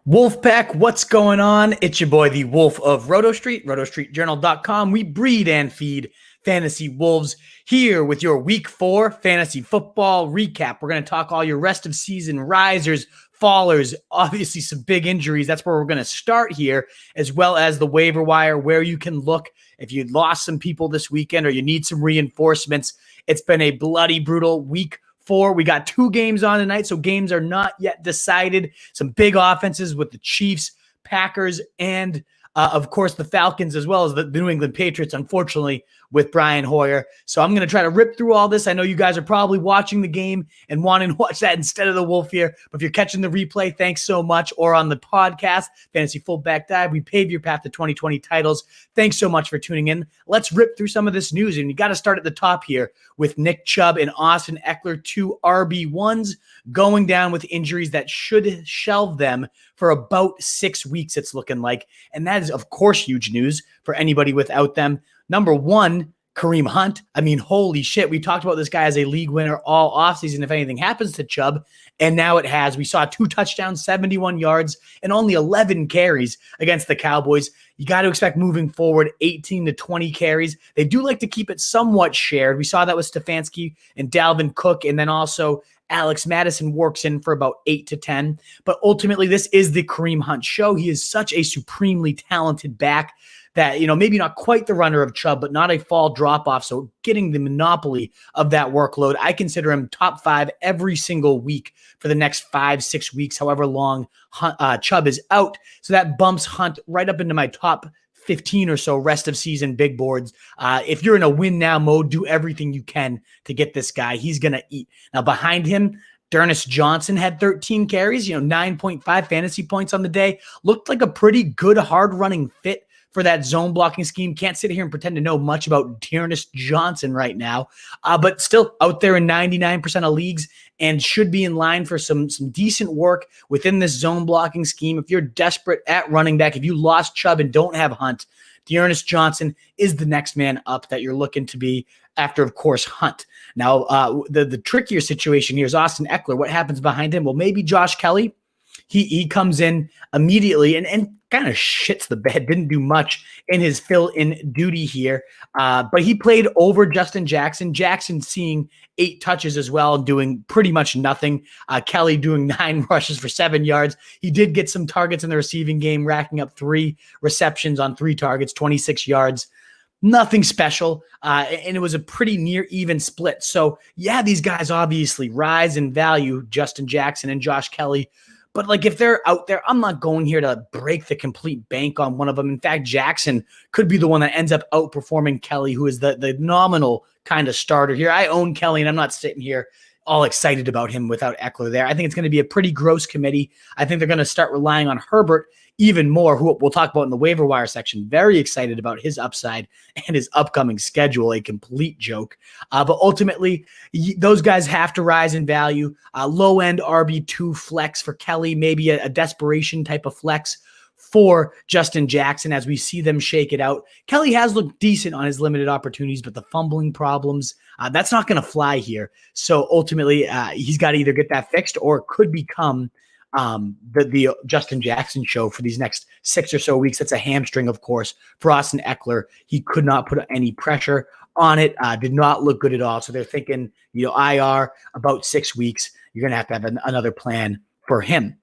Wolfpack, what's going on? It's your boy, the Wolf of Roto Street, rotostreetjournal.com. We breed and feed fantasy wolves here with your week 4 fantasy football recap. We're going to talk all your rest of season risers, fallers, obviously some big injuries. That's where we're going to start here, as well as the waiver wire, where you can look if you lost some people this weekend or you need some reinforcements. It's been a bloody, brutal week 4. We got 2 games on tonight, so games are not yet decided. Some big offenses with the Chiefs, Packers, and of course the Falcons, as well as the New England Patriots, unfortunately, with Brian Hoyer. So I'm going to try to rip through all this. I know you guys are probably watching the game and wanting to watch that instead of the Wolf here. But if you're catching the replay, thanks so much. Or on the podcast, Fantasy Fullback Dive, we pave your path to 2020 titles. Thanks so much for tuning in. Let's rip through some of this news. And you got to start at the top here with Nick Chubb and Austin Ekeler, 2 RB1s, going down with injuries that should shelve them for about 6 weeks, it's looking like. And that is, of course, huge news for anybody without them. Number 1, Kareem Hunt. I mean, holy shit. We talked about this guy as a league winner all offseason if anything happens to Chubb, and now it has. We saw 2 touchdowns, 71 yards, and only 11 carries against the Cowboys. You got to expect moving forward 18 to 20 carries. They do like to keep it somewhat shared. We saw that with Stefanski and Dalvin Cook, and then also Alex Madison works in for about 8 to 10. But ultimately, this is the Kareem Hunt show. He is such a supremely talented back that, maybe not quite the runner of Chubb, but not a fall drop-off. So getting the monopoly of that workload, I consider him top 5 every single week for the next 5-6 weeks, however long Chubb is out. So that bumps Hunt right up into my top 15 or so rest of season big boards. If you're in a win now mode, do everything you can to get this guy. He's going to eat. Now behind him, D'Ernest Johnson had 13 carries, 9.5 fantasy points on the day. Looked like a pretty good hard running fit for that zone blocking scheme. Can't sit here and pretend to know much about D'Ernest Johnson right now, but still out there in 99% of leagues and should be in line for some decent work within this zone blocking scheme. If you're desperate at running back, if you lost Chubb and don't have Hunt, D'Ernest Johnson is the next man up that you're looking to be after, of course, Hunt. Now, the trickier situation here is Austin Ekeler. What happens behind him? Well, maybe Josh Kelly. He comes in immediately and kind of shits the bed, didn't do much in his fill-in duty here. But he played over Justin Jackson. Jackson seeing 8 touches as well, doing pretty much nothing. Kelly doing 9 rushes for 7 yards. He did get some targets in the receiving game, racking up 3 receptions on 3 targets, 26 yards. Nothing special, and it was a pretty near even split. So, yeah, these guys obviously rise in value, Justin Jackson and Josh Kelly. But if they're out there, I'm not going here to break the complete bank on one of them. In fact, Jackson could be the one that ends up outperforming Kelly, who is the nominal kind of starter here. I own Kelly, and I'm not sitting here all excited about him without Ekeler there. I think it's going to be a pretty gross committee. I think they're going to start relying on Herbert even more, who we'll talk about in the waiver wire section. Very excited about his upside and his upcoming schedule, a complete joke. But ultimately, those guys have to rise in value. Low-end RB2 flex for Kelly, maybe a desperation type of flex for Justin Jackson as we see them shake it out. Kelly has looked decent on his limited opportunities, but the fumbling problems, that's not going to fly here. So ultimately, he's got to either get that fixed or it could become the Justin Jackson show for these next 6 or so weeks. That's a hamstring, of course, for Austin Ekeler. He could not put any pressure on it, did not look good at all. So they're thinking, IR about 6 weeks. You're going to have another plan for him.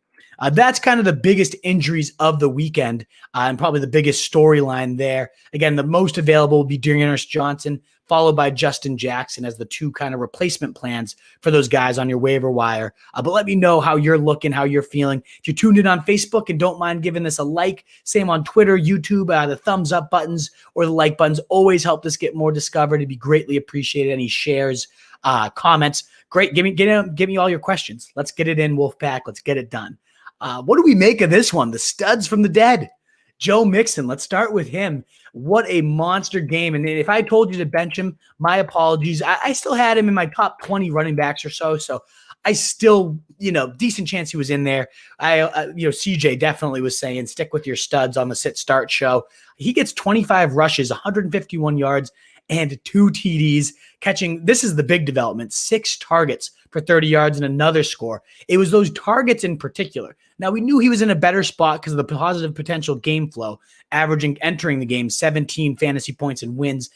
That's kind of the biggest injuries of the weekend and probably the biggest storyline there. Again, the most available will be D'Ernest Johnson, followed by Justin Jackson as the 2 kind of replacement plans for those guys on your waiver wire. But let me know how you're looking, how you're feeling. If you're tuned in on Facebook and don't mind giving this a like, same on Twitter, YouTube, the thumbs up buttons or the like buttons always help this get more discovered. It'd be greatly appreciated. Any shares, comments, great. Give me all your questions. Let's get it in, Wolfpack. Let's get it done. What do we make of this one? The studs from the dead. Joe Mixon, let's start with him. What a monster game. And if I told you to bench him, my apologies. I still had him in my top 20 running backs or so. So I still, decent chance he was in there. CJ definitely was saying stick with your studs on the sit start show. He gets 25 rushes, 151 yards, and 2 TDs, catching, this is the big development, 6 targets for 30 yards and another score. It was those targets in particular. Now, we knew he was in a better spot because of the positive potential game flow, entering the game 17 fantasy points and wins,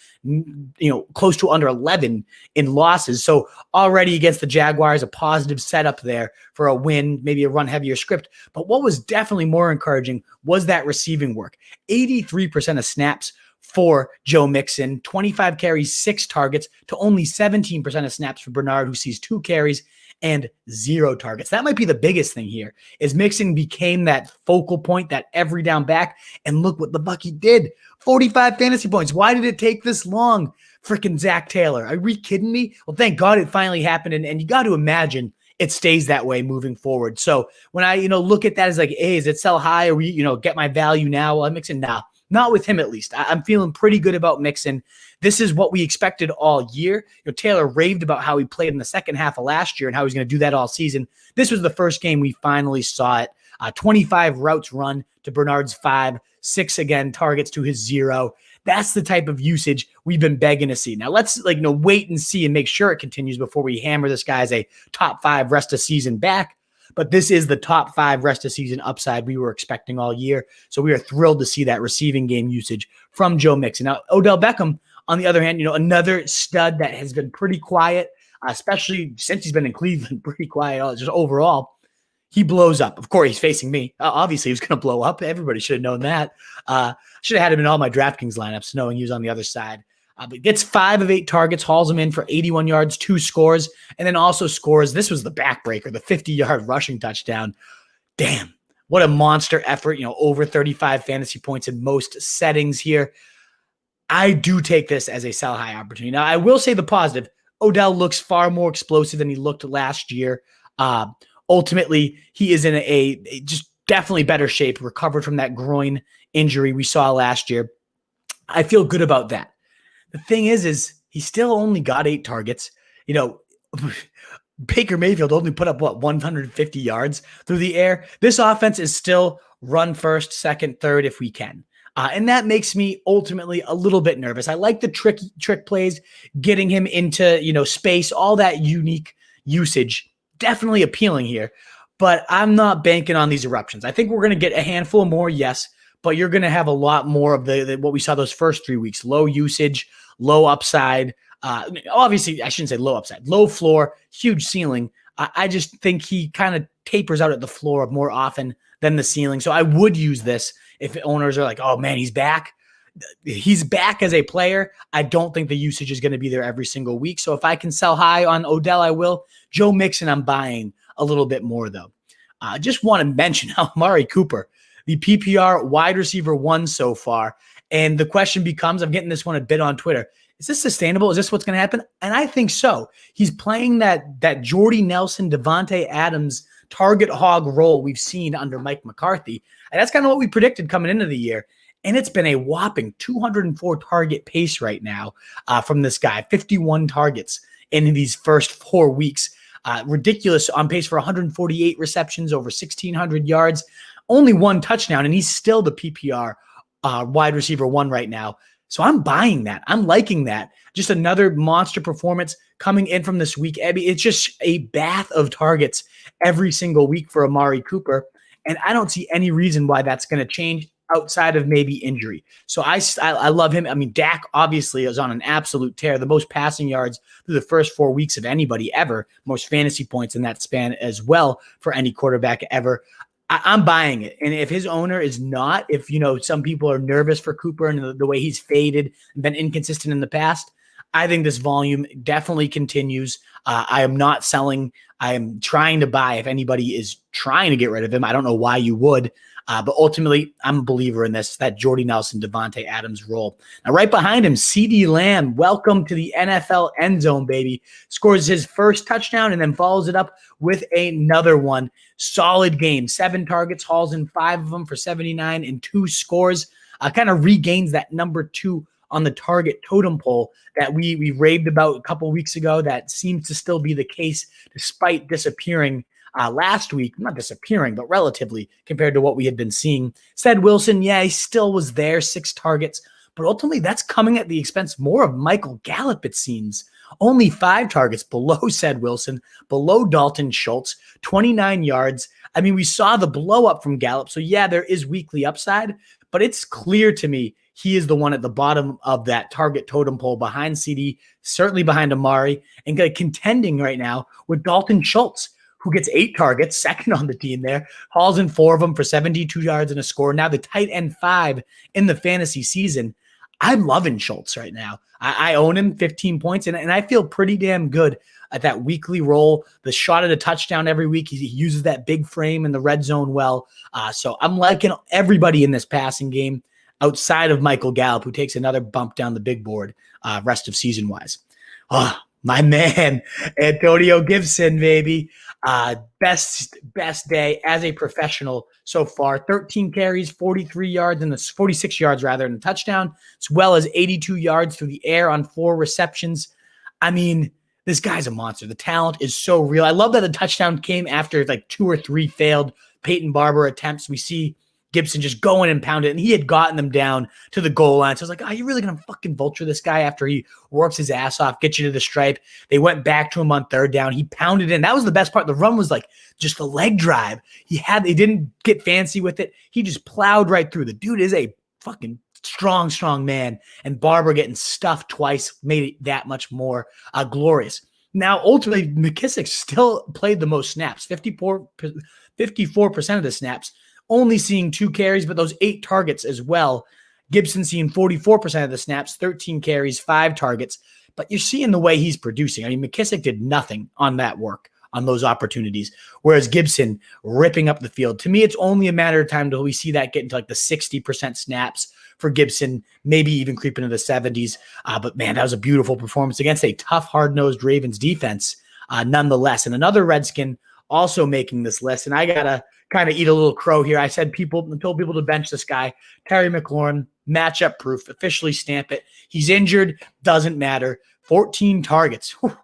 close to under 11 in losses. So already against the Jaguars, a positive setup there for a win, maybe a run heavier script. But what was definitely more encouraging was that receiving work. 83% of snaps for Joe Mixon, 25 carries, 6 targets to only 17% of snaps for Bernard, who sees 2 carries and 0 targets. That might be the biggest thing here, is Mixon became that focal point, that every down back, and look what the Bucky did. 45 fantasy points. Why did it take this long? Freaking Zach Taylor. Are you kidding me? Well, thank God it finally happened, and you got to imagine it stays that way moving forward. So when I, look at that as like, hey, is it sell high or we, get my value now? Well, I'm Mixon now. Not with him, at least. I'm feeling pretty good about Mixon. This is what we expected all year. Taylor raved about how he played in the second half of last year and how he's going to do that all season. This was the first game we finally saw it. 25 routes run to Bernard's 5, 6 again targets to his 0. That's the type of usage we've been begging to see. Now let's wait and see and make sure it continues before we hammer this guy as a top 5 rest of season back. But this is the top 5 rest of season upside we were expecting all year. So we are thrilled to see that receiving game usage from Joe Mixon. Now, Odell Beckham, on the other hand, another stud that has been pretty quiet, especially since he's been in Cleveland, pretty quiet just overall. He blows up. Of course, he's facing me. Obviously, he was going to blow up. Everybody should have known that. Should have had him in all my DraftKings lineups, knowing he was on the other side. But gets 5 of 8 targets, hauls him in for 81 yards, 2 scores, and then also scores. This was the backbreaker, the 50-yard rushing touchdown. Damn, what a monster effort. Over 35 fantasy points in most settings here. I do take this as a sell high opportunity. Now, I will say the positive. Odell looks far more explosive than he looked last year. Ultimately, he is in a just definitely better shape, recovered from that groin injury we saw last year. I feel good about that. The thing is he still only got 8 targets. Baker Mayfield only put up, 150 yards through the air. This offense is still run first, second, third if we can. And that makes me ultimately a little bit nervous. I like the trick plays, getting him into, space, all that unique usage. Definitely appealing here. But I'm not banking on these eruptions. I think we're going to get a handful more, yes, but you're going to have a lot more of the what we saw those first 3 weeks. Low usage, low upside. Obviously, I shouldn't say low upside. Low floor, huge ceiling. I just think he kind of tapers out at the floor more often than the ceiling. So I would use this if owners are like, oh, man, he's back. He's back as a player. I don't think the usage is going to be there every single week. So if I can sell high on Odell, I will. Joe Mixon, I'm buying a little bit more, though. I just want to mention how Amari Cooper, the PPR wide receiver 1 so far. And the question becomes, I'm getting this one a bit on Twitter, is this sustainable? Is this what's going to happen? And I think so. He's playing that Jordy Nelson, Devontae Adams target hog role we've seen under Mike McCarthy. And that's kind of what we predicted coming into the year. And it's been a whopping 204 target pace right now from this guy, 51 targets in these first 4 weeks. Ridiculous, on pace for 148 receptions, over 1,600 yards, only 1 touchdown, and he's still the PPR wide receiver 1 right now. So I'm buying that. I'm liking that. Just another monster performance coming in from this week. Abby, it's just a bath of targets every single week for Amari Cooper, and I don't see any reason why that's going to change outside of maybe injury. So I love him. I mean, Dak obviously is on an absolute tear, the most passing yards through the first 4 weeks of anybody ever, most fantasy points in that span as well for any quarterback ever. I'm buying it. And if his owner is not, if, some people are nervous for Cooper and the way he's faded and been inconsistent in the past, I think this volume definitely continues. I am not selling. I am trying to buy if anybody is trying to get rid of him. I don't know why you would. But ultimately, I'm a believer in this, that Jordy Nelson, Devontae Adams role. Now, right behind him, CeeDee Lamb, welcome to the NFL end zone, baby. Scores his first touchdown and then follows it up with another one. Solid game. 7 targets, hauls in 5 of them for 79 and 2 scores. Kind of regains that number 2 on the target totem pole that we raved about a couple weeks ago. That seems to still be the case despite disappearing last week. Not disappearing, but relatively compared to what we had been seeing. Said Wilson, yeah, he still was there, 6 targets, but ultimately that's coming at the expense more of Michael Gallup, it seems. Only 5 targets below said Wilson, below Dalton Schultz, 29 yards. I mean, we saw the blow up from Gallup. So yeah, there is weekly upside, but it's clear to me he is the one at the bottom of that target totem pole behind CD, certainly behind Amari, and contending right now with Dalton Schultz, who gets 8 targets, second on the team there, hauls in 4 of them for 72 yards and a score. Now the tight end 5 in the fantasy season. I'm loving Schultz right now. I own him 15 points, and I feel pretty damn good at that weekly role. The shot at a touchdown every week. He uses that big frame in the red zone well. So I'm liking everybody in this passing game outside of Michael Gallup, who takes another bump down the big board rest of season-wise. Oh, my man, Antonio Gibson, baby. Best day as a professional so far. 13 carries, 43 yards, and 46 yards rather, and a touchdown, as well as 82 yards through the air on 4 receptions. I mean, this guy's a monster. The talent is so real. I love that the touchdown came after like 2 or 3 failed Peyton Barber attempts. We see Gibson just going and pound it, and he had gotten them down to the goal line. So I was like, oh, you're really going to fucking vulture this guy after he works his ass off, get you to the stripe. They went back to him on 3rd down. He pounded in. That was the best part. The run was like just the leg drive. They didn't get fancy with it. He just plowed right through. The dude is a fucking strong man, and Barber getting stuffed twice made it that much more glorious. Now, ultimately, McKissick still played the most snaps, 54% of the snaps, only seeing 2 carries, but those 8 targets as well. Gibson seeing 44% of the snaps, 13 carries, 5 targets. But you're seeing the way he's producing. I mean, McKissick did nothing on that work, on those opportunities, whereas Gibson ripping up the field. To me, it's only a matter of time until we see that get into like the 60% snaps for Gibson, maybe even creep into the 70s. But man, that was a beautiful performance against a tough, hard-nosed Ravens defense nonetheless. And another Redskin also making this list, and I got to kind of eat a little crow here. I told people to bench this guy, Terry McLaurin, matchup proof, officially stamp it. He's injured, doesn't matter. 14 targets. Whew.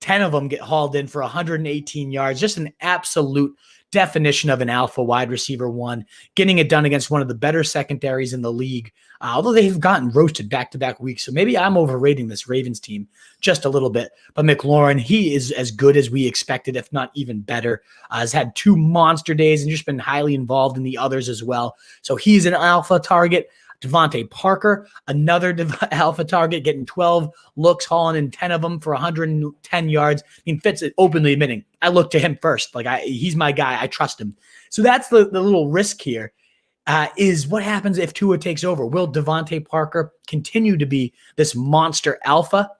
10 of them get hauled in for 118 yards. Just an absolute definition of an alpha wide receiver 1, getting it done against one of the better secondaries in the league. Although they've gotten roasted back-to-back weeks, so maybe I'm overrating this Ravens team just a little bit. But McLaurin, he is as good as we expected, if not even better. Has had 2 monster days and just been highly involved in the others as well. So he's an alpha target. Devontae Parker, another alpha target, getting 12 looks, hauling in 10 of them for 110 yards. I mean, Fitz is openly admitting, I look to him first. He's my guy. I trust him. So that's the little risk here, is what happens if Tua takes over? Will Devontae Parker continue to be this monster alpha?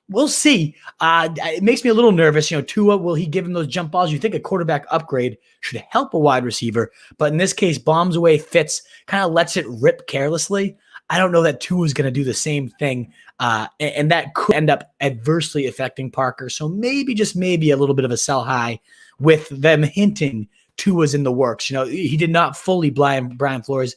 We'll see. It makes me a little nervous. Tua, will he give him those jump balls? You think a quarterback upgrade should help a wide receiver, but in this case, bombs away Fitz, kind of lets it rip carelessly. I don't know that Tua is going to do the same thing, and that could end up adversely affecting Parker. So maybe, just maybe, a little bit of a sell high with them hinting Tua's in the works. He did not fully Brian Flores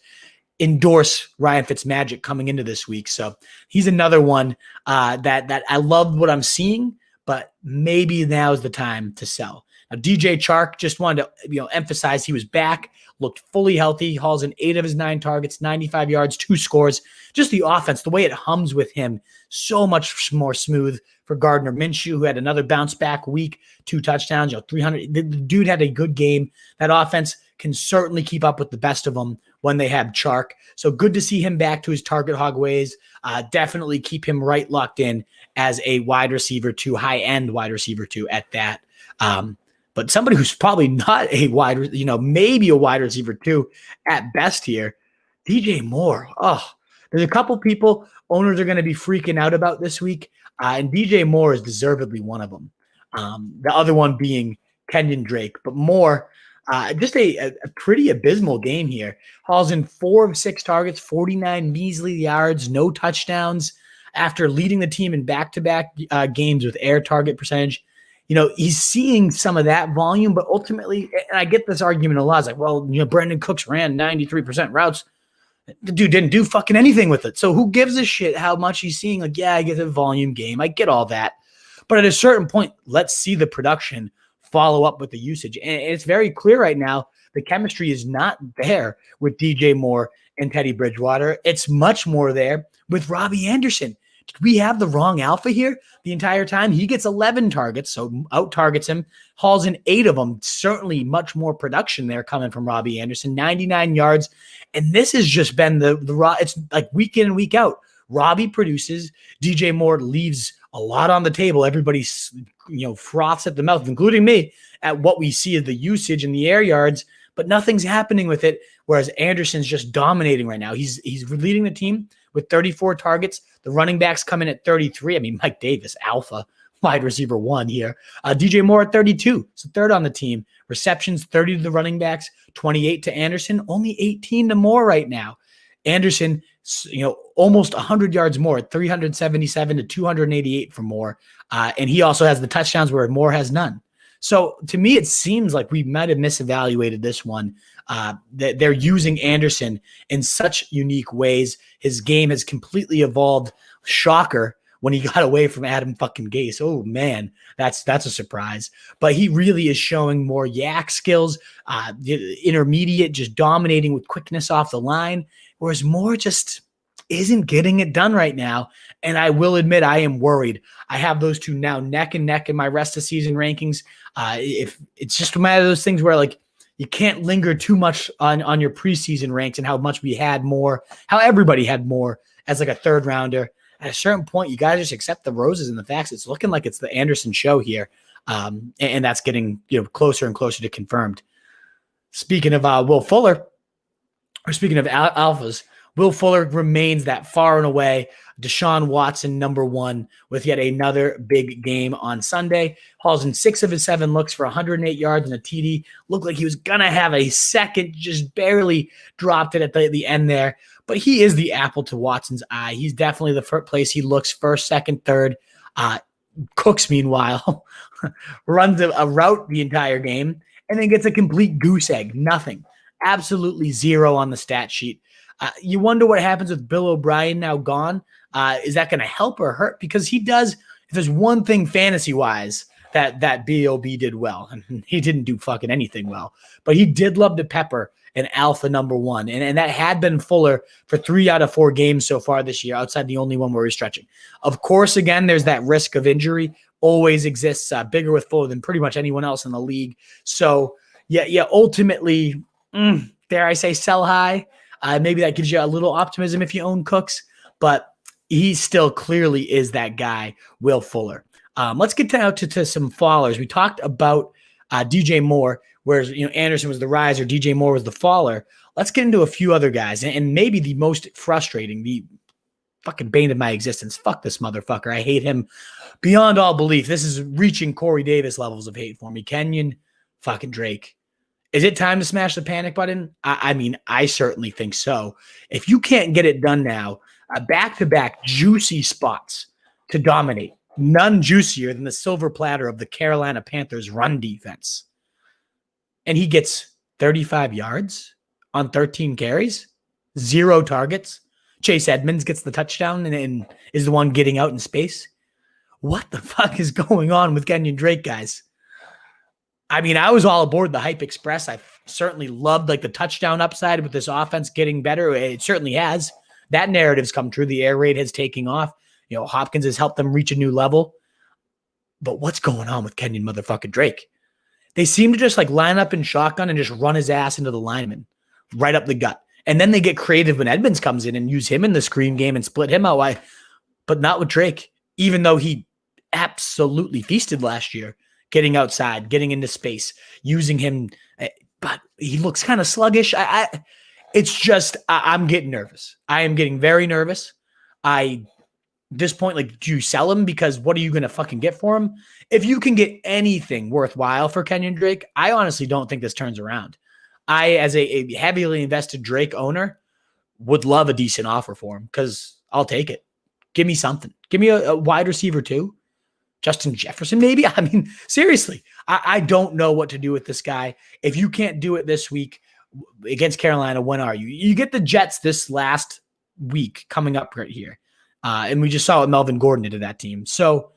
endorse Ryan Fitzmagic coming into this week. So he's another one that I love what I'm seeing, but maybe now is the time to sell. Now, DJ Chark, just wanted to emphasize he was back, looked fully healthy, hauls in 8 of his 9 targets, 95 yards, 2 scores. Just the offense, the way it hums with him, so much more smooth for Gardner Minshew, who had another bounce back week, 2 touchdowns, 300. The dude had a good game. That offense can certainly keep up with the best of them when they have Chark. So good to see him back to his target hog ways. Definitely keep him right locked in as a wide receiver 2, high-end wide receiver 2 at that. But somebody who's probably not a maybe a wide receiver 2 at best here, DJ Moore. Oh, there's a couple people owners are going to be freaking out about this week, and DJ Moore is deservedly one of them. The other one being Kenyon Drake, but Moore, just a pretty abysmal game here. Hauls in 4 of 6 targets, 49 measly yards, no touchdowns. After leading the team in back-to-back games with air target percentage, he's seeing some of that volume, but ultimately, and I get this argument a lot, it's like, well, Brandin Cooks ran 93% routes. The dude didn't do fucking anything with it. So who gives a shit how much he's seeing? Like, yeah, I get a volume game. I get all that. But at a certain point, let's see the production follow up with the usage. And it's very clear right now, the chemistry is not there with DJ Moore and Teddy Bridgewater. It's much more there with Robbie Anderson. Did we have the wrong alpha here the entire time? He gets 11 targets, so out targets him, hauls in 8 of them. Certainly much more production there coming from Robbie Anderson, 99 yards. And this has just been it's like week in and week out. Robbie produces, DJ Moore leaves a lot on the table. Everybody's, froths at the mouth, including me, at what we see as the usage in the air yards, but nothing's happening with it. Whereas Anderson's just dominating right now. He's leading the team with 34 targets. The running backs come in at 33. I mean, Mike Davis, alpha, wide receiver 1 here. DJ Moore at 32, so third on the team. Receptions, 30 to the running backs, 28 to Anderson, only 18 to Moore right now. Anderson, almost 100 yards more, 377 to 288 for Moore. And he also has the touchdowns where Moore has none. So to me, it seems like we might have misevaluated this one. That they're using Anderson in such unique ways. His game has completely evolved. Shocker when he got away from Adam fucking Gase. Oh man, that's a surprise. But he really is showing more yak skills, intermediate, just dominating with quickness off the line, whereas Moore just isn't getting it done right now. And I will admit I am worried. I have those two now neck and neck in my rest of season rankings. If it's just a matter of those things where like you can't linger too much on your preseason ranks and how much we had more, how everybody had more as like a third rounder. At a certain point, you got to just accept the roses and the facts. It's looking like it's the Anderson show here. And that's getting closer and closer to confirmed. Speaking of Will Fuller, or speaking of alphas, Will Fuller remains that far and away Deshaun Watson #1 with yet another big game on Sunday. Hauls in 6 of his 7 looks for 108 yards and a TD. Looked like he was going to have a second, just barely dropped it at the end there. But he is the apple to Watson's eye. He's definitely the first place he looks, first, second, third. Cooks, meanwhile, runs a route the entire game and then gets a complete goose egg. Nothing. Absolutely zero on the stat sheet. You wonder what happens with Bill O'Brien now gone. Is that going to help or hurt? Because he does, if there's one thing fantasy-wise that B.O.B. did well, and he didn't do fucking anything well, but he did love to pepper an alpha #1. And that had been Fuller for 3 out of 4 games so far this year, outside the only one where he's stretching. Of course, again, there's that risk of injury. Always exists, bigger with Fuller than pretty much anyone else in the league. So, yeah, ultimately, dare I say, sell high. Maybe that gives you a little optimism if you own Cooks, but he still clearly is that guy, Will Fuller. Let's get now to some fallers. We talked about DJ Moore, whereas Anderson was the riser, DJ Moore was the faller. Let's get into a few other guys, and maybe the most frustrating, the fucking bane of my existence. Fuck this motherfucker. I hate him beyond all belief. This is reaching Corey Davis levels of hate for me. Kenyon fucking Drake. Is it time to smash the panic button? I mean, I certainly think so. If you can't get it done now, back-to-back juicy spots to dominate, none juicier than the silver platter of the Carolina Panthers run defense. And he gets 35 yards on 13 carries, 0 targets. Chase Edmonds gets the touchdown and is the one getting out in space. What the fuck is going on with Kenyon Drake, guys? I mean, I was all aboard the hype express. I certainly loved the touchdown upside with this offense getting better. It certainly has. That narrative's come true. The air raid has taken off. Hopkins has helped them reach a new level. But what's going on with Kenyon motherfucking Drake? They seem to just line up in shotgun and just run his ass into the lineman right up the gut. And then they get creative when Edmonds comes in and use him in the screen game and split him out. But not with Drake, even though he absolutely feasted last year. Getting outside, getting into space, using him, but he looks kind of sluggish. It's just, I'm getting nervous. I am getting very nervous. At this point, do you sell him? Because what are you going to fucking get for him? If you can get anything worthwhile for Kenyon Drake, I honestly don't think this turns around. I, as a heavily invested Drake owner, would love a decent offer for him because I'll take it. Give me something. Give me a wide receiver too. Justin Jefferson, maybe? I mean, seriously, I don't know what to do with this guy. If you can't do it this week against Carolina, when are you? You get the Jets this last week coming up right here. And we just saw what Melvin Gordon did to that team. So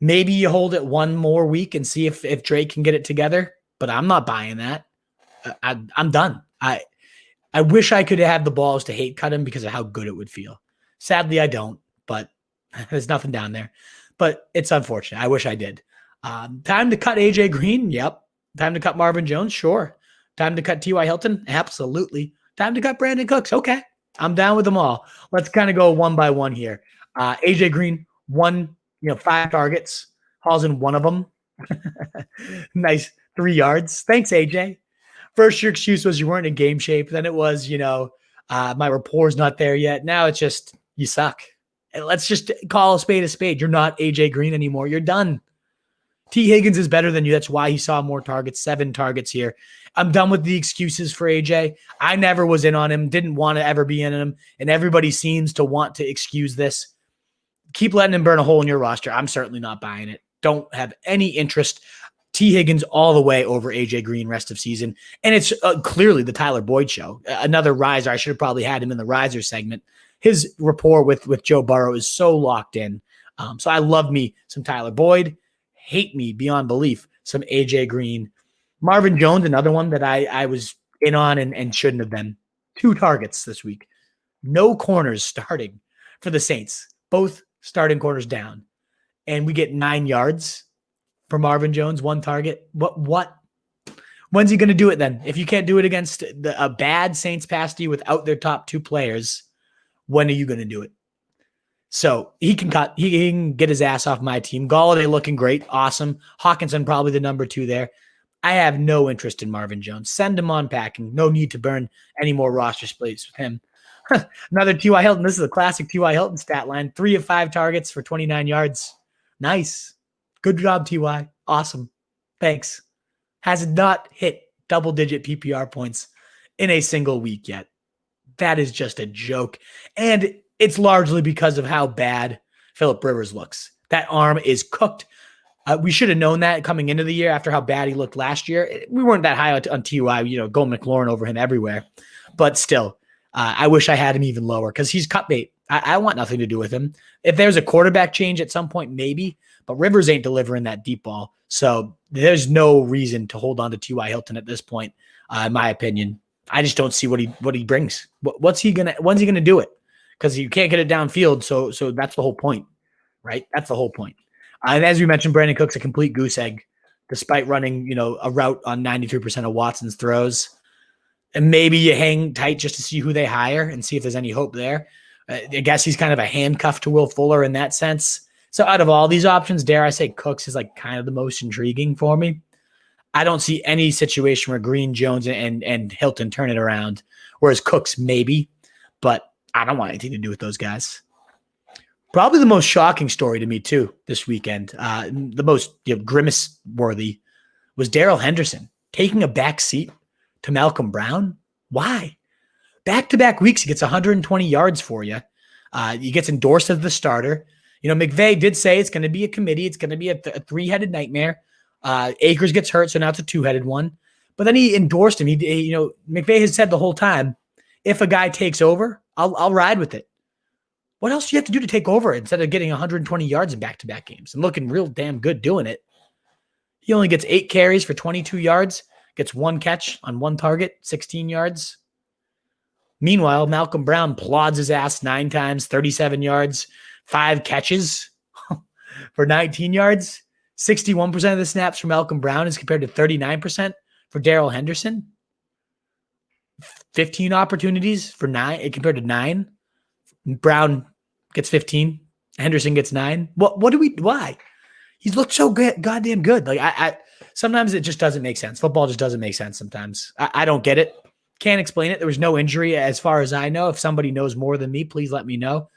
maybe you hold it one more week and see if Drake can get it together. But I'm not buying that. I'm done. I wish I could have the balls to hate cut him because of how good it would feel. Sadly, I don't, but there's nothing down there. But it's unfortunate. I wish I did. Time to cut AJ Green? Yep. Time to cut Marvin Jones? Sure. Time to cut T.Y. Hilton? Absolutely. Time to cut Brandin Cooks? Okay. I'm down with them all. Let's kind of go one by one here. AJ Green, 5 targets. Hauls in one of them. Nice 3 yards. Thanks, AJ. First, your excuse was you weren't in game shape. Then it was, my rapport's not there yet. Now it's just, you suck. And let's just call a spade a spade. You're not AJ Green anymore. You're done. T. Higgins is better than you. That's why he saw more targets, 7 targets here. I'm done with the excuses for AJ. I never was in on him, didn't want to ever be in him, and everybody seems to want to excuse this. Keep letting him burn a hole in your roster. I'm certainly not buying it. Don't have any interest. T. Higgins all the way over AJ Green rest of season. And it's clearly the Tyler Boyd show. Another riser. I should have probably had him in the riser segment. His rapport with Joe Burrow is so locked in. So I love me some Tyler Boyd. Hate me beyond belief some AJ Green. Marvin Jones, another one that I was in on and shouldn't have been. 2 targets this week. No corners starting for the Saints. Both starting corners down. And we get 9 yards for Marvin Jones, 1 target. What? When's he going to do it then? If you can't do it against a bad Saints pass D without their top 2 players, when are you going to do it? So he can get his ass off my team. Galladay looking great. Awesome. Hawkinson probably the number 2 there. I have no interest in Marvin Jones. Send him on packing. No need to burn any more roster space with him. Another T.Y. Hilton. This is a classic T.Y. Hilton stat line. 3 of 5 targets for 29 yards. Nice. Good job, T.Y. Awesome. Thanks. Has not hit double-digit PPR points in a single week yet. That is just a joke. And it's largely because of how bad Phillip Rivers looks. That arm is cooked. We should have known that coming into the year after how bad he looked last year. We weren't that high on T.Y., go McLaurin over him everywhere. But still, I wish I had him even lower because he's cut bait. I want nothing to do with him. If there's a quarterback change at some point, maybe. But Rivers ain't delivering that deep ball. So there's no reason to hold on to T.Y. Hilton at this point, in my opinion. I just don't see what he brings. When's he gonna do it? Because you can't get it downfield. So that's the whole point, right? That's the whole point. And as we mentioned, Brandin Cook's a complete goose egg, despite running a route on 93% of Watson's throws. And maybe you hang tight just to see who they hire and see if there's any hope there. I guess he's kind of a handcuff to Will Fuller in that sense. So out of all these options, dare I say Cooks is like kind of the most intriguing for me. I don't see any situation where Green, Jones, and Hilton turn it around, whereas Cooks maybe, but I don't want anything to do with those guys. Probably the most shocking story to me too this weekend, the most grimace-worthy, was Darrell Henderson taking a back seat to Malcolm Brown. Why? Back-to-back weeks, he gets 120 yards for you. He gets endorsed as the starter. McVay did say it's going to be a committee. It's going to be a 3-headed nightmare. Akers gets hurt, so now it's a 2-headed one. But then he endorsed him. McVay has said the whole time, if a guy takes over, I'll ride with it. What else do you have to do to take over instead of getting 120 yards in back-to-back games and looking real damn good doing it? He only gets 8 carries for 22 yards, gets 1 catch on 1 target, 16 yards. Meanwhile, Malcolm Brown plods his ass 9 times, 37 yards, 5 catches for 19 yards. 61% of the snaps for Malcolm Brown is compared to 39% for Darrell Henderson. 15 opportunities for 9 compared to 9. Brown gets 15. Henderson gets 9. Why? He's looked so good, goddamn good. Like I sometimes it just doesn't make sense. Football just doesn't make sense sometimes. I don't get it. Can't explain it. There was no injury as far as I know. If somebody knows more than me, please let me know.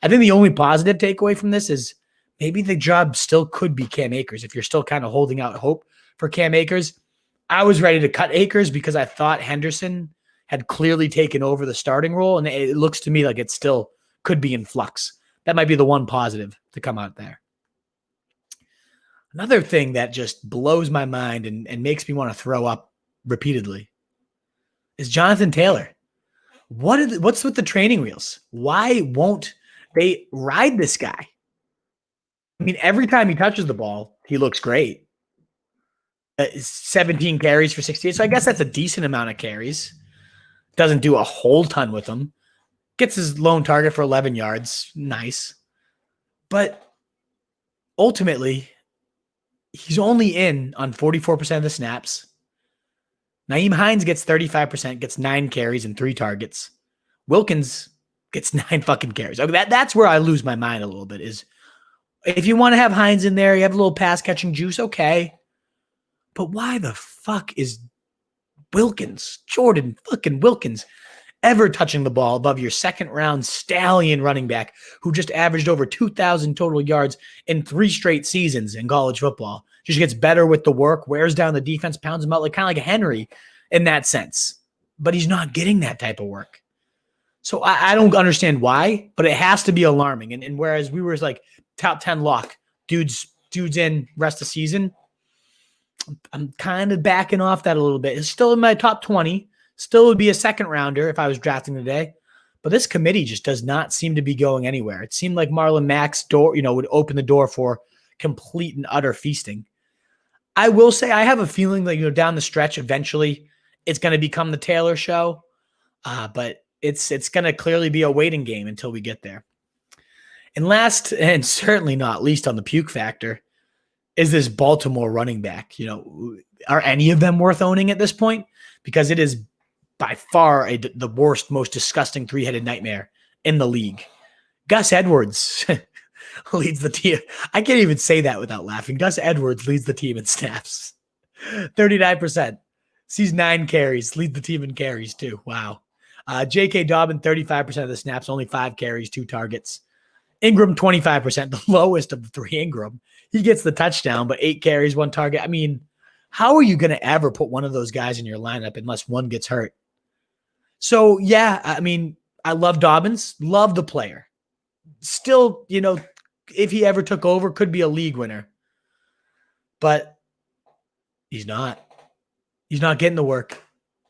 I think the only positive takeaway from this is maybe the job still could be Cam Akers. If you're still kind of holding out hope for Cam Akers, I was ready to cut Akers because I thought Henderson had clearly taken over the starting role, and it looks to me like it still could be in flux. That might be the one positive to come out there. Another thing that just blows my mind and makes me want to throw up repeatedly is Jonathan Taylor. What's with the training wheels? Why won't they ride this guy? I mean, every time he touches the ball, he looks great. 17 carries for 68. So I guess that's a decent amount of carries. Doesn't do a whole ton with them. Gets his lone target for 11 yards. Nice. But ultimately, he's only in on 44% of the snaps. Nyheim Hines gets 35%, gets 9 carries and 3 targets. Wilkins gets 9 fucking carries. Okay, that's where I lose my mind a little bit is if you want to have Hines in there, you have a little pass catching juice, okay. But why the fuck is Wilkins, Jordan fucking Wilkins, ever touching the ball above your second round stallion running back who just averaged over 2,000 total yards in 3 straight seasons in college football? Just gets better with the work, wears down the defense, pounds him out like kind of like a Henry in that sense. But he's not getting that type of work. So I don't understand why, but it has to be alarming. And whereas we were like top 10 lock, dudes in rest of season, I'm kind of backing off that a little bit. It's still in my top 20. Still would be a second rounder if I was drafting today. But this committee just does not seem to be going anywhere. It seemed like Marlon Mack's door, would open the door for complete and utter feasting. I will say I have a feeling that, down the stretch, eventually it's going to become the Taylor show. But it's going to clearly be a waiting game until we get there. And last, and certainly not least on the puke factor, is this Baltimore running back. Are any of them worth owning at this point? Because it is by far the worst, most disgusting 3-headed nightmare in the league. Gus Edwards leads the team. I can't even say that without laughing. Gus Edwards leads the team in snaps. 39%. Sees 9 carries. Leads the team in carries too. Wow. J.K. Dobbin, 35% of the snaps, only 5 carries, 2 targets. Ingram, 25%, the lowest of the 3 Ingram. He gets the touchdown, but 8 carries, 1 target. I mean, how are you going to ever put one of those guys in your lineup unless one gets hurt? So, yeah, I mean, I love Dobbins, love the player. Still, if he ever took over, could be a league winner. But he's not. He's not getting the work.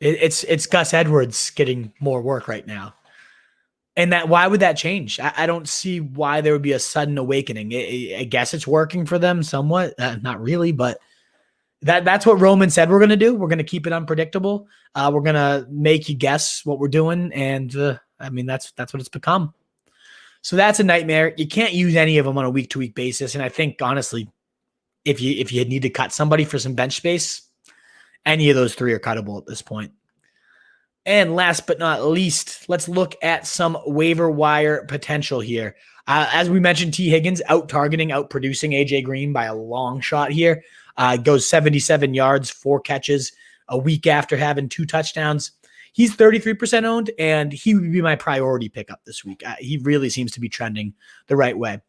It's Gus Edwards getting more work right now. And why would that change? I don't see why there would be a sudden awakening. I guess it's working for them somewhat. Not really, but that's what Roman said we're going to do. We're going to keep it unpredictable. We're going to make you guess what we're doing. And that's what it's become. So that's a nightmare. You can't use any of them on a week-to-week basis. And I think, honestly, if you need to cut somebody for some bench space, any of those 3 are cuttable at this point. And last but not least, let's look at some waiver wire potential here. As we mentioned, T. Higgins out-targeting, out-producing A.J. Green by a long shot here. Goes 77 yards, 4 catches a week after having 2 touchdowns. He's 33% owned, and he would be my priority pickup this week. He really seems to be trending the right way.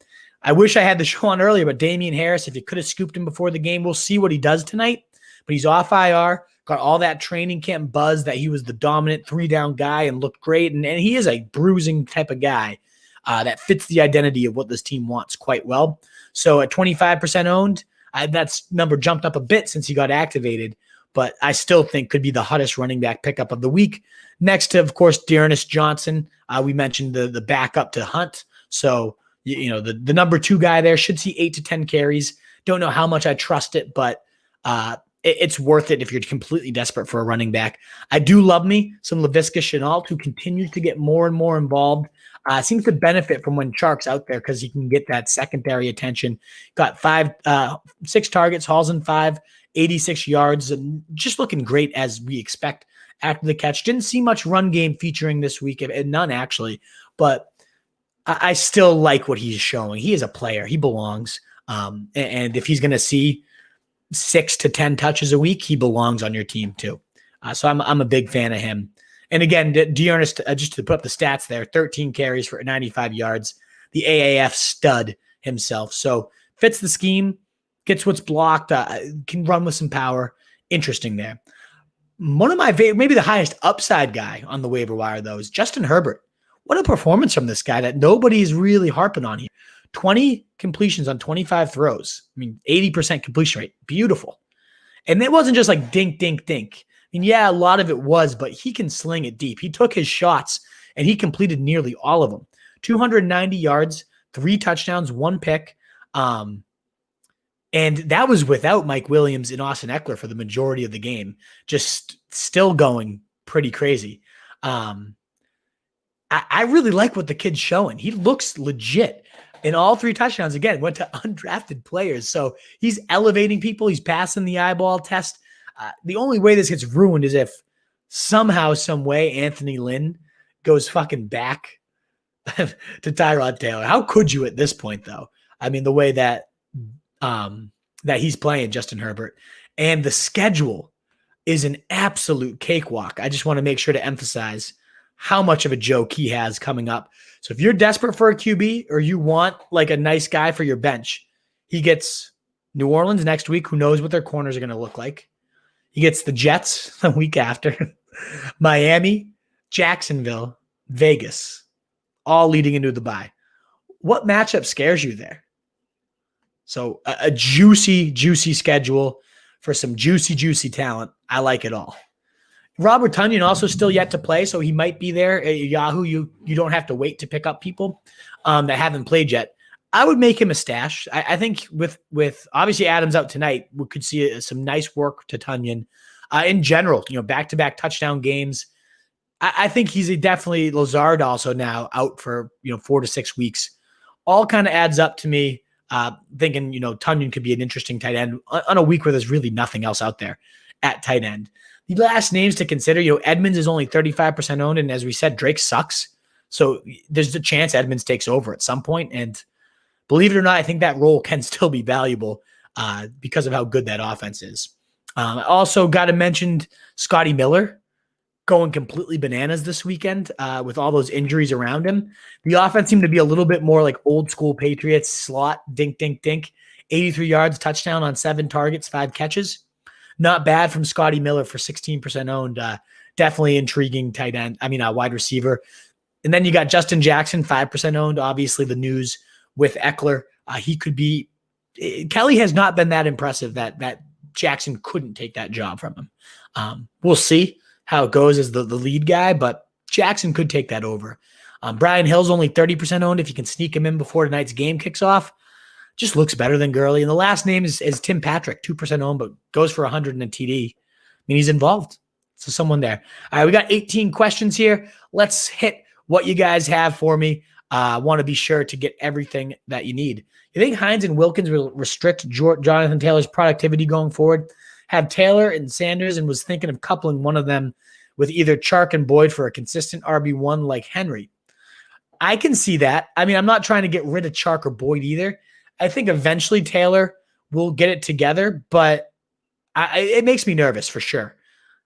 I wish I had the show on earlier, but Damian Harris, if you could have scooped him before the game, we'll see what he does tonight. But he's off IR. Got all that training camp buzz that he was the dominant 3-down guy and looked great. And he is a bruising type of guy that fits the identity of what this team wants quite well. So at 25% owned, that's number jumped up a bit since he got activated, but I still think could be the hottest running back pickup of the week. Next to, of course, Dearness Johnson. We mentioned the backup to Hunt. So, the number 2 guy there should see 8 to 10 carries. Don't know how much I trust it, but it's worth it if you're completely desperate for a running back. I do love me some Laviska Shenault, who continues to get more and more involved. Seems to benefit from when Chark's out there because he can get that secondary attention. Got 6 targets, hauls in 5, 86 yards, and just looking great as we expect after the catch. Didn't see much run game featuring this week, and none actually, but I still like what he's showing. He is a player. He belongs. And if he's going to see 6 to 10 touches a week, he belongs on your team too. So I'm a big fan of him. And again, Dearness, just to put up the stats there, 13 carries for 95 yards, the AAF stud himself. So fits the scheme, gets what's blocked, can run with some power. Interesting there. One of my favorite, maybe the highest upside guy on the waiver wire, though, is Justin Herbert. What a performance from this guy that nobody's really harping on here. 20 completions on 25 throws. 80% completion rate. Beautiful. And it wasn't just like dink, dink, dink. Yeah, a lot of it was, but he can sling it deep. He took his shots, and he completed nearly all of them. 290 yards, 3 touchdowns, 1 pick. And that was without Mike Williams and Austin Ekeler for the majority of the game. Just still going pretty crazy. I really like what the kid's showing. He looks legit. In all 3 touchdowns, again, went to undrafted players. So he's elevating people. He's passing the eyeball test. The only way this gets ruined is if somehow, some way, Anthony Lynn goes fucking back to Tyrod Taylor. How could you at this point, though? I mean, the way that he's playing, Justin Herbert, and the schedule is an absolute cakewalk. I just want to make sure to emphasize how much of a joke he has coming up. So if you're desperate for a QB or you want like a nice guy for your bench, he gets New Orleans next week. Who knows what their corners are going to look like? He gets the Jets the week after, Miami, Jacksonville, Vegas, all leading into the bye. What matchup scares you there? So a juicy, juicy schedule for some juicy, juicy talent. I like it all. Robert Tonyan also still yet to play, so he might be there at Yahoo. You don't have to wait to pick up people that haven't played yet. I would make him a stash. I think with obviously Adams out tonight, we could see some nice work to Tonyan. In general, back-to-back touchdown games. I think he's definitely Lazard also now out for 4 to 6 weeks. All kind of adds up to me thinking Tonyan could be an interesting tight end on a week where there's really nothing else out there at tight end. The last names to consider, Edmonds is only 35% owned, and as we said, Drake sucks. So there's a chance Edmonds takes over at some point, and believe it or not, I think that role can still be valuable because of how good that offense is. I also got to mention Scotty Miller going completely bananas this weekend with all those injuries around him. The offense seemed to be a little bit more like old school Patriots, slot, dink, dink, dink. 83 yards, touchdown on 7 targets, 5 catches. Not bad from Scotty Miller for 16% owned. Definitely intriguing wide receiver. And then you got Justin Jackson, 5% owned. Obviously the news with Ekeler. He could be – Kelly has not been that impressive that Jackson couldn't take that job from him. We'll see how it goes as the lead guy, but Jackson could take that over. Brian Hill's only 30% owned. If you can sneak him in before tonight's game kicks off, just looks better than Gurley. And the last name is Tim Patrick, 2% owned, but goes for 100 in a TD. I mean, he's involved. So someone there. All right, we got 18 questions here. Let's hit what you guys have for me. Want to be sure to get everything that you need. You think Hines and Wilkins will restrict Jonathan Taylor's productivity going forward? Have Taylor and Sanders, and was thinking of coupling one of them with either Chark and Boyd for a consistent RB1 like Henry. I can see that. I mean, I'm not trying to get rid of Chark or Boyd either. I think eventually Taylor will get it together, but it makes me nervous for sure.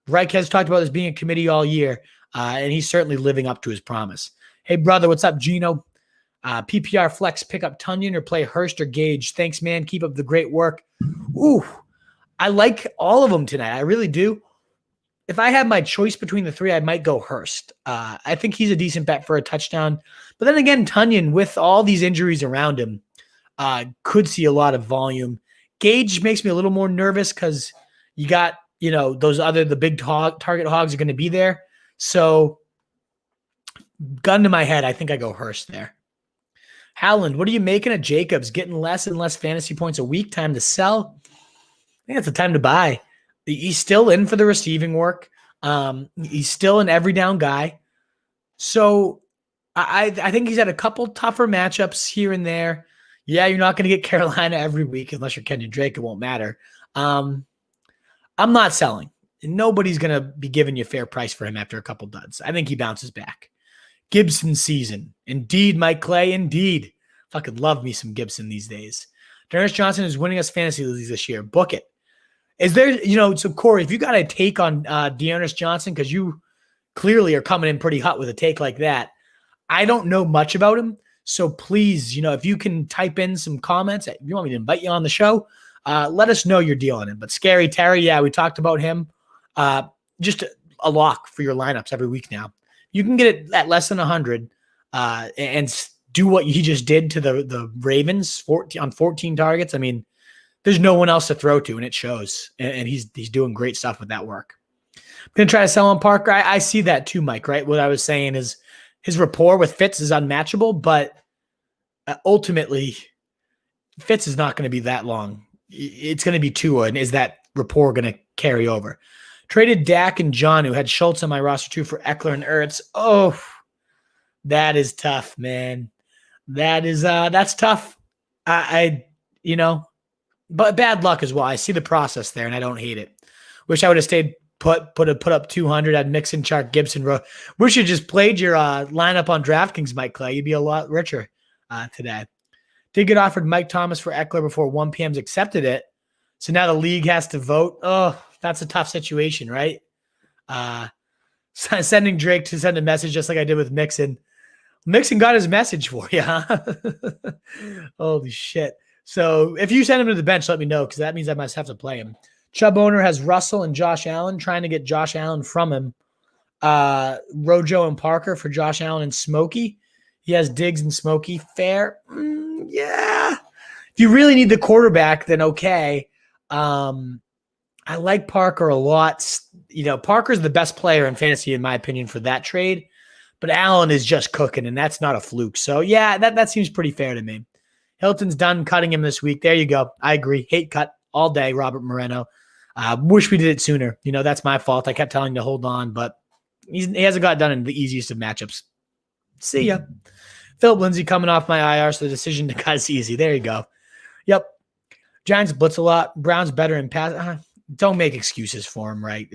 Reich has talked about this being a committee all year, and he's certainly living up to his promise. Hey, brother, what's up, Gino? PPR flex, pick up Tonyan or play Hurst or Gage. Thanks, man. Keep up the great work. Ooh, I like all of them tonight. I really do. If I had my choice between the 3, I might go Hurst. I think he's a decent bet for a touchdown. But then again, Tonyan, with all these injuries around him, could see a lot of volume. Gage makes me a little more nervous because you got, the big target hogs are going to be there. So gun to my head, I think I go Hurst there. Howland, what are you making of Jacobs? Getting less and less fantasy points a week. Time to sell? I think it's the time to buy. He's still in for the receiving work. He's still an every down guy. So I think he's had a couple tougher matchups here and there. Yeah, you're not going to get Carolina every week unless you're Kenyon Drake. It won't matter. I'm not selling. Nobody's going to be giving you a fair price for him after a couple duds. I think he bounces back. Gibson season. Indeed, Mike Clay, indeed. Fucking love me some Gibson these days. Dennis Johnson is winning us fantasy leagues this year. Book it. Is there, so Corey, if you got a take on Dearness Johnson, because you clearly are coming in pretty hot with a take like that, I don't know much about him. So please, if you can type in some comments, if you want me to invite you on the show, let us know your deal on him. But Scary Terry, yeah, we talked about him. Just a lock for your lineups every week now. You can get it at less than 100 and do what he just did to the Ravens on 14 targets. I mean, there's no one else to throw to, and it shows. And he's doing great stuff with that work. I'm going to try to sell on Parker. I see that too, Mike, right? What I was saying is his rapport with Fitz is unmatchable, but ultimately, Fitz is not going to be that long. It's going to be Tua, and is that rapport going to carry over? Traded Dak and John, who had Schultz on my roster too, for Ekeler and Ertz. Oh, That is tough, man. That's tough. But bad luck as well. I see the process there, and I don't hate it. Wish I would have stayed put up 200. I'd Mixon, Chark, Gibson. Wish you just played your lineup on DraftKings, Mike Clay. You'd be a lot richer today. Did get offered Mike Thomas for Ekeler before 1 p.m.'s accepted it. So now the league has to vote. Oh, that's a tough situation, right? Sending Drake to send a message just like I did with Mixon. Mixon got his message for you, huh? Holy shit. So if you send him to the bench, let me know, because that means I must have to play him. Chubb owner has Russell and Josh Allen, trying to get Josh Allen from him. Rojo and Parker for Josh Allen and Smokey. He has Diggs and Smokey. Fair? Yeah. If you really need the quarterback, then okay. I like Parker a lot. Parker's the best player in fantasy, in my opinion, for that trade. But Allen is just cooking, and that's not a fluke. So, yeah, that seems pretty fair to me. Hilton's done cutting him this week. There you go. I agree. Hate cut all day, Robert Moreno. Wish we did it sooner. That's my fault. I kept telling him to hold on, but he hasn't got done in the easiest of matchups. See ya. Philip Lindsay coming off my IR, so the decision to cut is easy. There you go. Yep. Giants blitz a lot. Browns better in pass. Don't make excuses for him, right,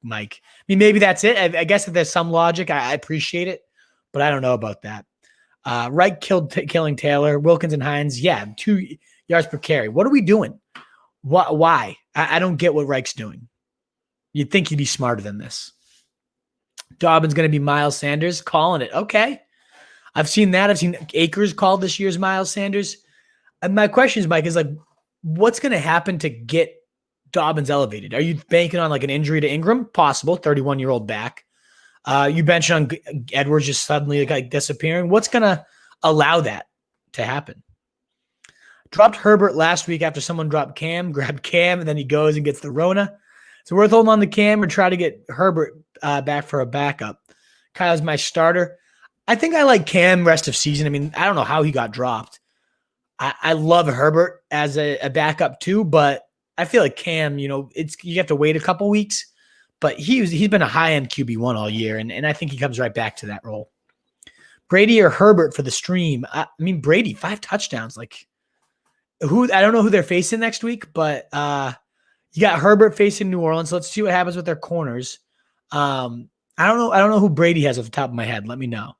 Mike? I mean, maybe that's it. I guess if there's some logic, I appreciate it, but I don't know about that. Wright killing Taylor. Wilkins and Hines, 2 yards per carry. What are we doing? Why? I don't get what Reich's doing. You'd think he'd be smarter than this. Dobbins going to be Miles Sanders. Calling it. Okay. I've seen that. I've seen Akers called this year's Miles Sanders. And my question is, Mike, is what's going to happen to get Dobbins elevated? Are you banking on an injury to Ingram? Possible. 31-year-old back. You bench on Edwards just suddenly disappearing. What's going to allow that to happen? Dropped Herbert last week after someone dropped Cam, grabbed Cam, and then he goes and gets the Rona. So worth holding on to Cam or try to get Herbert back for a backup. Kyle's my starter. I think I like Cam rest of season. I mean, I don't know how he got dropped. I love Herbert as a backup too, but I feel like Cam, you have to wait a couple weeks. But he's been a high-end QB1 all year, and I think he comes right back to that role. Brady or Herbert for the stream. I mean, Brady, 5 touchdowns. I don't know who they're facing next week, but you got Herbert facing New Orleans. Let's see what happens with their corners. I don't know who Brady has off the top of my head. Let me know.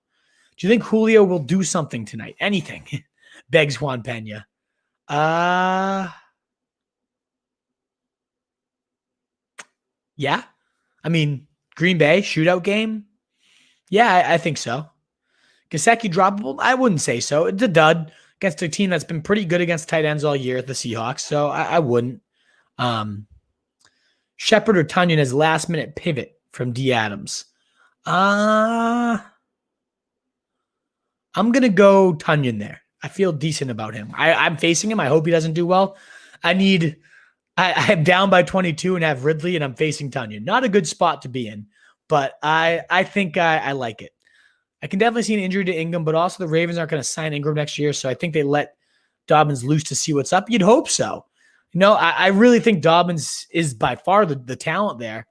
Do you think Julio will do something tonight? Anything? Begs Juan Pena. Yeah. I mean, Green Bay, shootout game? Yeah, I think so. Gesicki droppable? I wouldn't say so. It's a dud against a team that's been pretty good against tight ends all year, the Seahawks, so I wouldn't. Shepard or Tunyon as last-minute pivot from D. Adams. I'm going to go Tunyon there. I feel decent about him. I'm facing him. I hope he doesn't do well. I'm down by 22 and have Ridley, and I'm facing Tunyon. Not a good spot to be in, but I think I like it. I can definitely see an injury to Ingram, but also the Ravens aren't going to sign Ingram next year, so I think they let Dobbins loose to see what's up. You'd hope so. I really think Dobbins is by far the talent there.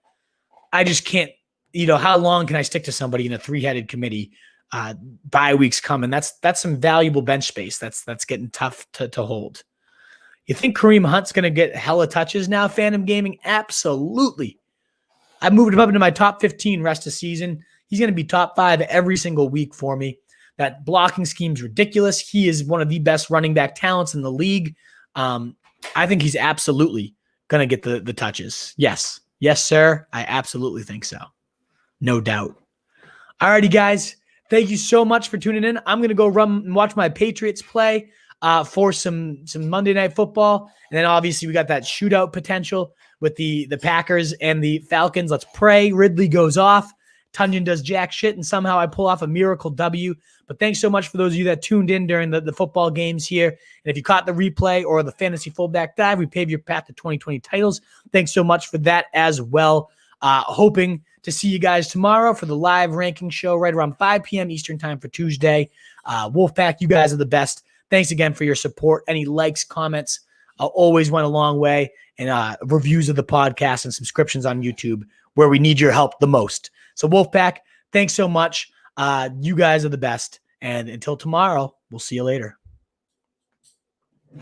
I just can't, how long can I stick to somebody in a 3-headed committee? Bye weeks coming. That's some valuable bench space. That's getting tough to hold. You think Kareem Hunt's going to get hella touches now, Phantom Gaming? Absolutely. I moved him up into my top 15 rest of season. He's going to be top 5 every single week for me. That blocking scheme's ridiculous. He is one of the best running back talents in the league. I think he's absolutely going to get the touches. Yes. Yes, sir. I absolutely think so. No doubt. Alrighty, guys. Thank you so much for tuning in. I'm going to go run and watch my Patriots play for some Monday Night Football. And then obviously we got that shootout potential with the Packers and the Falcons. Let's pray Ridley goes off. Tunyon does jack shit, and somehow I pull off a miracle W. But thanks so much for those of you that tuned in during the football games here. And if you caught the replay or the fantasy fullback dive, we paved your path to 2020 titles. Thanks so much for that as well. Hoping to see you guys tomorrow for the live ranking show right around 5 p.m. Eastern time for Tuesday. Wolfpack, you guys are the best. Thanks again for your support. Any likes, comments always went a long way. And reviews of the podcast and subscriptions on YouTube where we need your help the most. So Wolfpack, thanks so much. You guys are the best. And until tomorrow, we'll see you later.